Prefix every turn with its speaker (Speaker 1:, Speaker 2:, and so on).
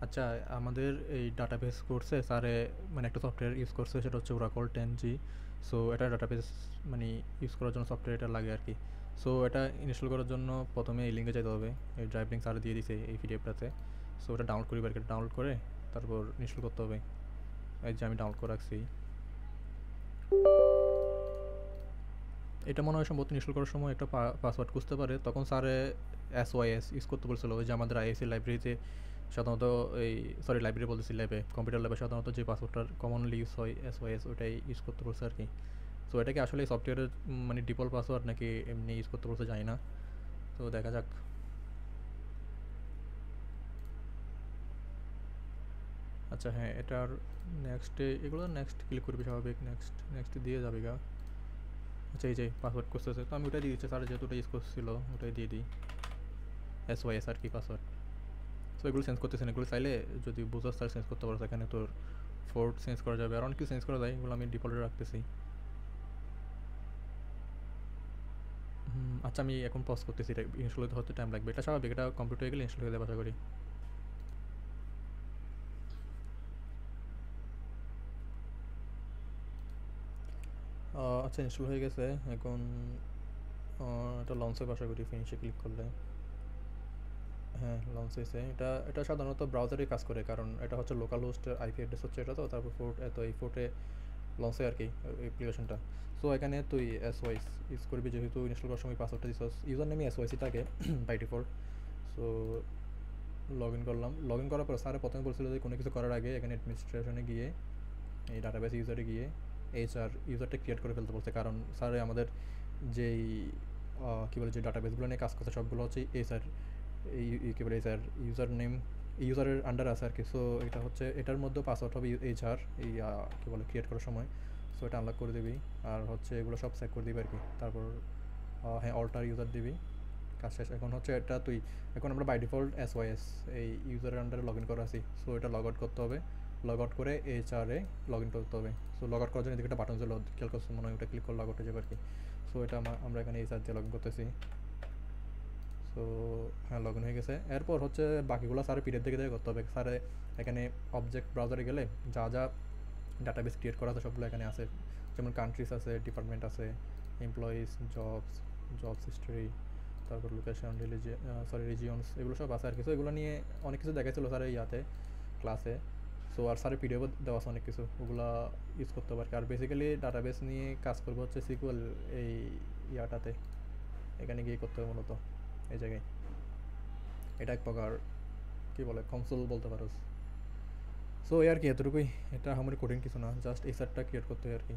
Speaker 1: আচ্ছা, আমাদের এই ডাটাবেস কোর্সে স্যারে মানে একটা সফটওয়্যার ইউজ করছে, সেটা হচ্ছে ওরাকল 10G। সো এটা ডাটাবেস মানে ইউজ করার জন্য সফটওয়্যার এটা লাগে আর কি। সো এটা ইনস্টল করার জন্য প্রথমে এই লিঙ্কে যেতে হবে। এই ড্রাইভ লিঙ্ক স্যার দিয়ে দিছে এই পিডিএফটাতে। সো এটা ডাউনলোড করি, এটা ডাউনলোড করে তারপর ইনস্টল করতে হবে। এই যে আমি ডাউনলোড করে রাখছি। এটা মনে হয় সম্ভবত ইনস্টল করার সময় একটা পাসওয়ার্ড খুঁজতে পারে, তখন স্যারে SYS ইউজ করতে বলছিল। ওই যে আমাদের আইএসসি লাইব্রেরিতে সাধারণত এই, সরি লাইব্রেরি বলতেছি, ল্যাবে, কম্পিউটার ল্যাবে সাধারণত যে পাসওয়ার্ডটা কমনলি ইউজ হয় SYS, ওটাই ইউজ করতে বলছে আর কি। সো এটা কি আসলে সফটওয়্যারের মানে ডিফল্ট পাসওয়ার্ড নাকি এমনি ইউজ করতে বলছে জানি না। তো দেখা যাক। আচ্ছা হ্যাঁ, এটার নেক্সটে, এগুলো নেক্সট ক্লিক করবি স্বাভাবিক, নেক্সট নেক্সট দিয়ে যাবে গা। আচ্ছা এই যে পাসওয়ার্ড করতেছে, তো আমি ওটাই দিয়ে দিচ্ছি, স্যার যেহেতু ওটা ইউজ করছিল ওটাই দিয়ে দিই, SYS আর কি পাসওয়ার্ড। সো এগুলো চেঞ্জ করতেছি না, এগুলো চাইলে যদি বুঝাস তাহলে চেঞ্জ করতে পারো, এখানে তোর ফোর্ট চেঞ্জ করা যাবে আর অনেক কিছু চেঞ্জ করা যায়, এগুলো আমি ডিফল্টে রাখতেছি। আচ্ছা আমি এখন পজ করতেছি, এটা ইনস্টল হতে হতে টাইম লাগবে, এটা স্বাভাবিক, এটা কমপ্লিট হয়ে গেলে ইনস্টল হয়ে যাবে আশা করি। আচ্ছা ইনস্টল হয়ে গেছে এখন। এটা লঞ্চ হবে আশা করি, ফিনিশে ক্লিক করলে। হ্যাঁ লঞ্চ হয়েছে। এটা এটা সাধারণত ব্রাউজারে কাজ করে, কারণ এটা হচ্ছে লোকাল হোস্টের আইপি অ্যাড্রেস হচ্ছে এটা, তো তারপর ফোর্ট, এত এই ফোর্টে লঞ্চ হয় আর কি অ্যাপ্লিকেশনটা। সো এখানে তুই SYS ইউজ করবি, যেহেতু ইনস্টল করার সময় পাসওয়ার্ডটা দিস, ইউজার নেমই SYS থাকে by default. So log in করলাম, লগ ইন করার পর স্যারে প্রথমে বলছিল যে কোনো কিছু করার আগে এখানে অ্যাডমিনিস্ট্রেশনে গিয়ে এই ডাটাবেস ইউজারে গিয়ে ইউজারটা ক্রিয়েট করে ফেলতে বলছে, কারণ স্যারে আমাদের যেই কী বলে যে ডাটাবেসগুলো নিয়ে কাজ করছে সবগুলো হচ্ছে এইচআর, এই কী বলে এইচআর ইউজার নেম ইউজারের আন্ডার আছে আর কি। সো এটা হচ্ছে এটার মধ্যে পাসওয়ার্ড হবে এইচআর, এই কী বলে ক্রিয়েট করার সময়। সো এটা আনলক করে দিবি, আর হচ্ছে এগুলো সব চেক করে দিবি আর কি। তারপর হ্যাঁ অল্টার ইউজার দিবি, কাজ শেষ। এখন হচ্ছে এটা তুই, এখন আমরা বাই ডিফল্ট SYS এই ইউজারের আন্ডারে লগ ইন করা আছি, সো এটা লগ আউট করতে হবে। লগ আউট করে এইচআরে লগ ইন করতে হবে। সো লগ আউট করার জন্য এদিকে একটা বাটন ছিল, খেয়াল করছো মনে হয়, ওটা ক্লিক করে লগ আউট হয়ে যাবে আর কি। সো এটা আমরা এখানে এইচআর দিয়ে লগ ইন করতেছি। সো হ্যাঁ লগ ইন হয়ে গেছে। এরপর হচ্ছে বাকিগুলো স্যারের পিডিএফ দেখে দেখে করতে হবে। স্যারে এখানে অবজেক্ট ব্রাউজারে গেলে যা যা ডাটাবেস ক্রিয়েট করা আছে সবগুলো এখানে আছে, যেমন কান্ট্রিজ আছে, ডিপার্টমেন্ট আছে, এমপ্লয়িজ, জবস হিস্ট্রি, তারপর লোকেশন, রিজিয়নস, এগুলো সব আছে আর কিছু। এগুলো নিয়ে অনেক কিছু দেখাইছিল স্যার ইয়াতে ক্লাসে। সো আর স্যারের পিডিএফও দেওয়া আছে অনেক কিছু, ওগুলো ইউজ করতে পারি। আর বেসিক্যালি ডাটাবেস নিয়ে কাজ করবো হচ্ছে সিকুয়েল এই ইয়াটাতে, এখানে গিয়ে করতে হবে মূলত এই জায়গায়। এটা এক প্রকার কী বলে কনসোল বলতে পারো। সো এই আর কি এতটুকুই, এটা আমার কঠিন কিছু না, জাস্ট এই সেটটা ক্রিয়েট করতে হয় আর কি।